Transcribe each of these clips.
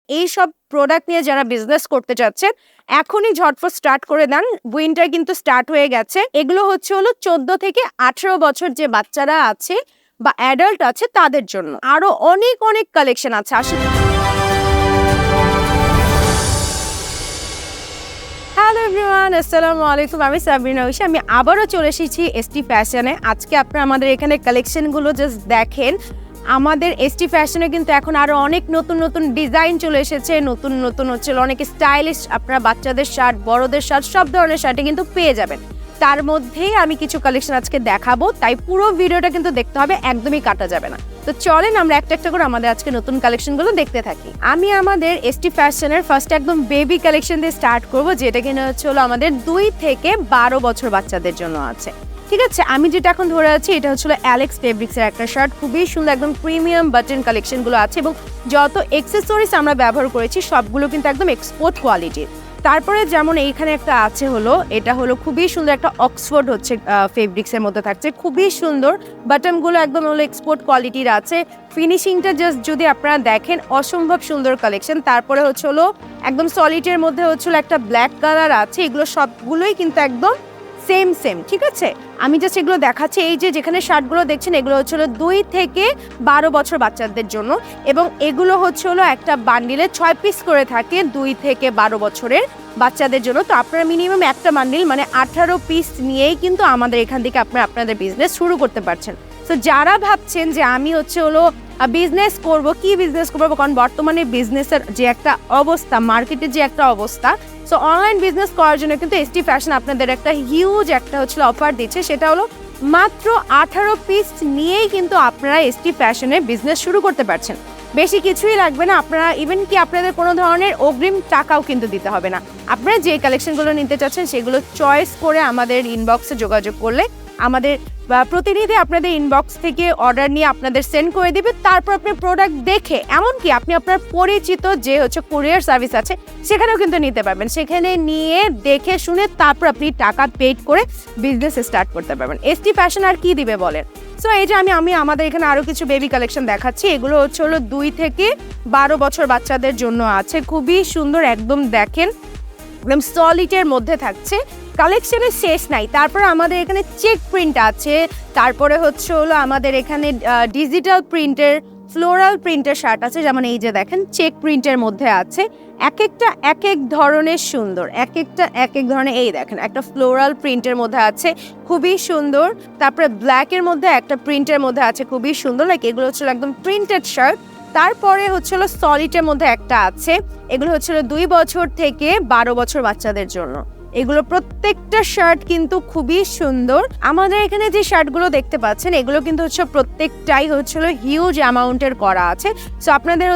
এইসব প্রোডাক্ট নিয়ে যারা বিজনেস করতে চাচ্ছেন এখনই ঝটপট স্টার্ট করে দেন। উইন্টার কিন্তু স্টার্ট হয়ে গেছে। এগুলো হচ্ছে 14 থেকে 18 বছর যে বাচ্চারা আছে বা অ্যাডাল্ট আছে তাদের জন্য। আরো অনেক অনেক কালেকশন আছে আসলে। হ্যালো এভরিওয়ান, আসসালামু আলাইকুম। আমি সাবরিনা ঐশী। আমি আবারও চলে এসেছি এসটি ফ্যাশনে। আজকে আপনারা আমাদের এখানে কালেকশনগুলো জাস্ট দেখেন। আমাদের এসটি ফ্যাশনে কিন্তু এখন আরো অনেক নতুন নতুন ডিজাইন চলে এসেছে, নতুন নতুন হচ্ছে অনেক স্টাইলিশ। আপনারা বাচ্চাদের শার্ট, বড়দের শার্ট, সব ধরনের শার্টে কিন্তু পেয়ে যাবেন। তার মধ্যেই আমি কিছু কালেকশন আজকে দেখাবো, তাই পুরো ভিডিওটা কিন্তু দেখতে হবে, একদমই কাটা যাবে না। তো চলেন আমরা একটা একটা করে আমাদের আজকে নতুন কালেকশনগুলো দেখতে থাকি। আমি আমাদের এসটি ফ্যাশনের ফার্স্ট একদম বেবি কালেকশন দিয়ে স্টার্ট করব, যেটা কিনা হচ্ছে আমাদের 2 থেকে 12 বছর বাচ্চাদের জন্য আছে। ঠিক আছে, আমি যেটা এখন ধরে আছি এটা হচ্ছে অ্যালেক্স ফেব্রিক্সের একটা শার্ট। খুবই সুন্দর, একদম প্রিমিয়াম বাটন কালেকশনগুলো আছে এবং যত অ্যাকসেসরিজ আমরা ব্যবহার করেছি সবগুলো কিন্তু একদম এক্সপোর্ট কোয়ালিটির। তারপরে যেমন এইখানে একটা আছে এটা হলো খুবই সুন্দর একটা অক্সফোর্ড হচ্ছে ফেব্রিক্সের মধ্যে থাকছে, খুবই সুন্দর। বাটনগুলো একদম এক্সপোর্ট কোয়ালিটির আছে। ফিনিশিংটা জাস্ট যদি আপনারা দেখেন অসম্ভব সুন্দর কালেকশন। তারপরে হচ্ছে একদম সলিডের মধ্যে হচ্ছে একটা ব্ল্যাক কালার আছে। এগুলো সবগুলোই কিন্তু একদম সেম। ঠিক আছে, আমি জাস্ট এগুলো দেখাচ্ছি। এই যেখানে শার্টগুলো দেখছেন এগুলো হচ্ছে 2 থেকে 12 বছর বাচ্চাদের জন্য এবং এগুলো হচ্ছে একটা বান্ডিলে 6 পিস করে থাকে 2 থেকে 12 বছরের বাচ্চাদের জন্য। তো আপনারা মিনিমাম একটা বান্ডিল মানে 18 পিস নিয়েই কিন্তু আমাদের এখান থেকে আপনারা আপনাদের বিজনেস শুরু করতে পারছেন। তো যারা ভাবছেন যে আমি হচ্ছে বিজনেস করব, কি বিজনেস করবো, কারণ বর্তমানে বিজনেসের যে একটা অবস্থা, মার্কেটের যে একটা অবস্থা, সো অনলাইন বিজনেস করার জন্য কিন্তু এসটি ফ্যাশন আপনাদের একটা হিউজ একটা অফার দিচ্ছে। সেটা হলো মাত্র 18 পিস নিয়েই কিন্তু আপনারা এসটি ফ্যাশনে বিজনেস শুরু করতে পারছেন। বেশি কিছুই লাগবে না, আপনারা ইভেন কি আপনাদের কোনো ধরনের অগ্রিম টাকাও কিন্তু দিতে হবে না। আপনারা যে কালেকশনগুলো নিতে চাচ্ছেন সেগুলো চয়েস করে আমাদের ইনবক্সে যোগাযোগ করলে আমাদের প্রতিনিধি আপনাদের ইনবক্স থেকে অর্ডার নিয়ে আপনাদের সেন্ড করে দিবে। তারপর আপনি প্রোডাক্ট দেখে, এমনকি আপনি আপনার পরিচিত যে কুরিয়ার সার্ভিস আছে সেখানেও কিন্তু নিতে পারবেন। সেখানে নিয়ে দেখে শুনে তারপর আপনি টাকা পেড করে বিজনেস স্টার্ট করতে পারবেন। এসটি ফ্যাশন আর কি দিবে বলেন। সো এই যে আমি আমাদের এখানে আরো কিছু বেবি কালেকশন দেখাচ্ছি। এগুলো হচ্ছে 2 থেকে 12 বছর বাচ্চাদের জন্য আছে। খুবই সুন্দর, একদম দেখেন একদম সলিডের মধ্যে থাকছে। কালেকশনের শেষ নাই। তারপর আমাদের এখানে চেক প্রিন্ট আছে। তারপরে হচ্ছে আমাদের এখানে ডিজিটাল প্রিন্টের, ফ্লোরাল প্রিন্টের শার্ট আছে। যেমন এই যে দেখেন চেক প্রিন্টের মধ্যে আছে। এক একটা এক এক ধরনের সুন্দর, এক একটা এক এক ধরনের। এই দেখেন একটা ফ্লোরাল প্রিন্টের মধ্যে আছে, খুবই সুন্দর। তারপরে ব্ল্যাকের মধ্যে একটা প্রিন্টের মধ্যে আছে, খুবই সুন্দর। লাইক এগুলো হচ্ছে একদম প্রিন্টেড শার্ট। তারপরে হচ্ছে সলিডের মধ্যে একটা আছে। এগুলো হচ্ছে 2 বছর থেকে 12 বছর বাচ্চাদের জন্য। এগুলো প্রত্যেকটা শার্ট কিন্তু খুবই সুন্দর। আমাদের এখানে যে শার্টগুলো দেখতে পাচ্ছেন এগুলো কিন্তু প্রত্যেকটাই হিউজ অ্যামাউন্টের করা আছে। সো আপনাদের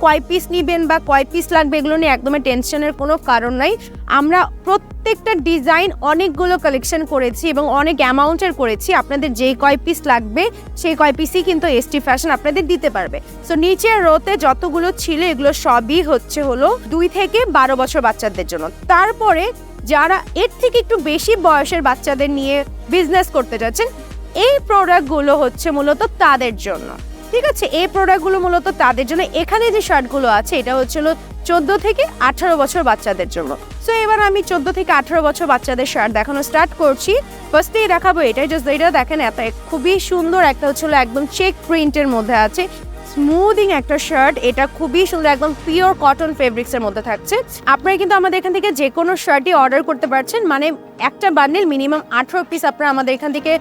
কয় পিস নিবেন বা কয় পিস লাগবে এগুলো নিয়ে একদমই টেনশনের কোনো কারণ নাই। আমরা প্রত্যেকটা ডিজাইন অনেকগুলো কালেকশন করেছি এবং অনেক অ্যামাউন্টের করেছি। আপনাদের যেই কয় পিস লাগবে সেই কয় পিসই কিন্তু এসটি ফ্যাশন আপনাদের দিতে পারবে। সো নিচের রোতে যতগুলো ছিল এগুলো সবই হচ্ছে 2 থেকে 12 বছর বাচ্চাদের জন্য। তারপরে যারা এর থেকে একটু বেশি বয়সের বাচ্চাদের নিয়ে বিজনেস করতে যাচ্ছেন এই প্রোডাক্টগুলো হচ্ছে মূলত তাদের জন্য। ঠিক আছে, এই প্রোডাক্টগুলো মূলত তাদের জন্য। এখানে যে শার্টগুলো আছে এটা হচ্ছে 14 থেকে 18 বছর বাচ্চাদের জন্য। সো এবার আমি 14 থেকে 18 বছর বাচ্চাদের শার্ট দেখানো স্টার্ট করছি। ফার্স্টেই দেখাবো এটাই, জাস্ট এটা দেখেন। এত খুবই সুন্দর একটা হচ্ছে একদম চেক প্রিন্টের মধ্যে আছে, স্মুদিং একটা শার্ট। এটা খুবই সুন্দর, একদম পিওর কটন ফেব্রিক্সের মধ্যে থাকছে। আপনারা কিন্তু আমাদের এখান থেকে যে কোনো শার্টই অর্ডার করতে পারছেন, মানে একটা বান্ডেল মিনিমাম 18 পিস আপনারা আমাদের এখান থেকে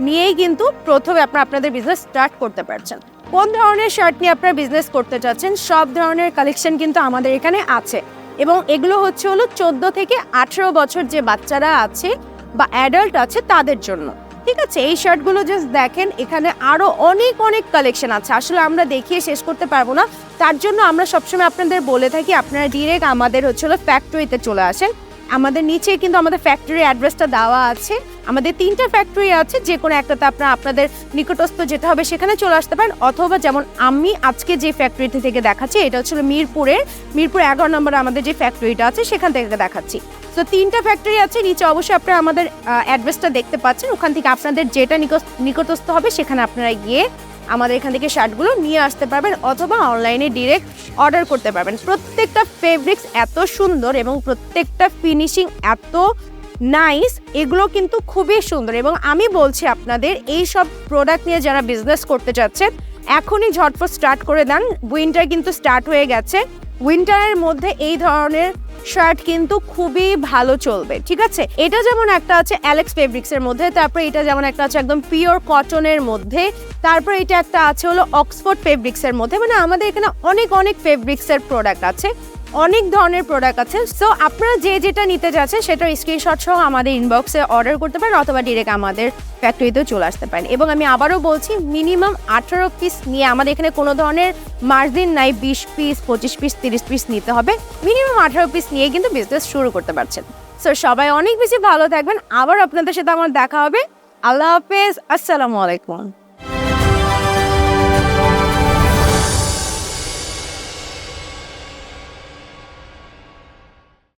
নিয়েই কিন্তু প্রথমে আপনারা আপনাদের বিজনেস স্টার্ট করতে পারছেন। কোন ধরনের শার্ট নিয়ে আপনারা বিজনেস করতে চাচ্ছেন সব ধরনের কালেকশন কিন্তু আমাদের এখানে আছে এবং এগুলো হচ্ছে 14 থেকে 18 বছর যে বাচ্চারা আছে বা অ্যাডাল্ট আছে তাদের জন্য। ঠিক আছে, এই শার্টগুলো জাস্ট দেখেন। এখানে আরো অনেক অনেক কালেকশন আছে, আসলে আমরা দেখিয়ে শেষ করতে পারবো না। তার জন্য আমরা সবসময় আপনাদের বলে থাকি আপনারা ডিরেক্ট আমাদের ফ্যাক্টরিতে চলে আসেন। আমাদের নিচে কিন্তু আমাদের ফ্যাক্টরি অ্যাড্রেসটা দেওয়া আছে। আমাদের 3টা ফ্যাক্টরি আছে, যে কোনো একটাতে আপনারা আপনাদের নিকটস্থ যেতে হবে সেখানে চলে আসতে পারেন, অথবা যেমন আমি আজকে যে ফ্যাক্টরিটি থেকে দেখাচ্ছি এটা হচ্ছে মিরপুর 11 নম্বরে আমাদের যে ফ্যাক্টরিটা আছে সেখান থেকে দেখাচ্ছি। তো 3টা ফ্যাক্টরি আছে, নিচে অবশ্যই আপনারা আমাদের অ্যাড্রেসটা দেখতে পাচ্ছেন। ওখান থেকে আপনাদের যেটা নিকটস্থ হবে সেখানে আপনারা গিয়ে আমাদের এখান থেকে শার্টগুলো নিয়ে আসতে পারবেন অথবা অনলাইনে ডিরেক্ট অর্ডার করতে পারবেন। প্রত্যেকটা ফেব্রিক্স এত সুন্দর এবং প্রত্যেকটা ফিনিশিং এত নাইস, এগুলো কিন্তু খুবই সুন্দর। এবং আমি বলছি আপনাদের এই সব প্রোডাক্ট নিয়ে যারা বিজনেস করতে চাচ্ছেন এখনই ঝটপট স্টার্ট করে দেন। উইন্টার কিন্তু স্টার্ট হয়ে গেছে, উইন্টারের মধ্যে এই ধরনের শার্ট কিন্তু খুবই ভালো চলবে, ঠিক আছে। এটা যেমন একটা আছে অ্যালেক্স ফেব্রিক্সের মধ্যে, তারপরে এটা যেমন একটা আছে একদম পিওর কটনের মধ্যে, তারপরে এটা একটা আছে হলো অক্সফোর্ড ফেব্রিক্সের মধ্যে। মানে আমাদের এখানে অনেক অনেক ফেব্রিক্সের প্রোডাক্ট আছে, অনেক ধরনের প্রোডাক্ট আছে। সো আপনারা যে যেটা নিতে যাচ্ছেন সেটার স্ক্রিনশট সহ আমাদের ইনবক্সে অর্ডার করতে পারেন অথবা ডিরেক্ট আমাদের ফ্যাক্টরিতেও চলে আসতে পারেন। এবং আমি আবারও বলছি মিনিমাম 18 পিস নিয়ে, আমাদের এখানে কোনো ধরনের মার্জিন নাই 20 পিস 25 পিস 30 পিস নিতে হবে, মিনিমাম 18 পিস নিয়ে কিন্তু বিজনেস শুরু করতে পারছেন। সো সবাই অনেক বেশি ভালো থাকবেন, আবার আপনাদের সাথে আমার দেখা হবে। আল্লাহ হাফেজ, আসসালামু আলাইকুম।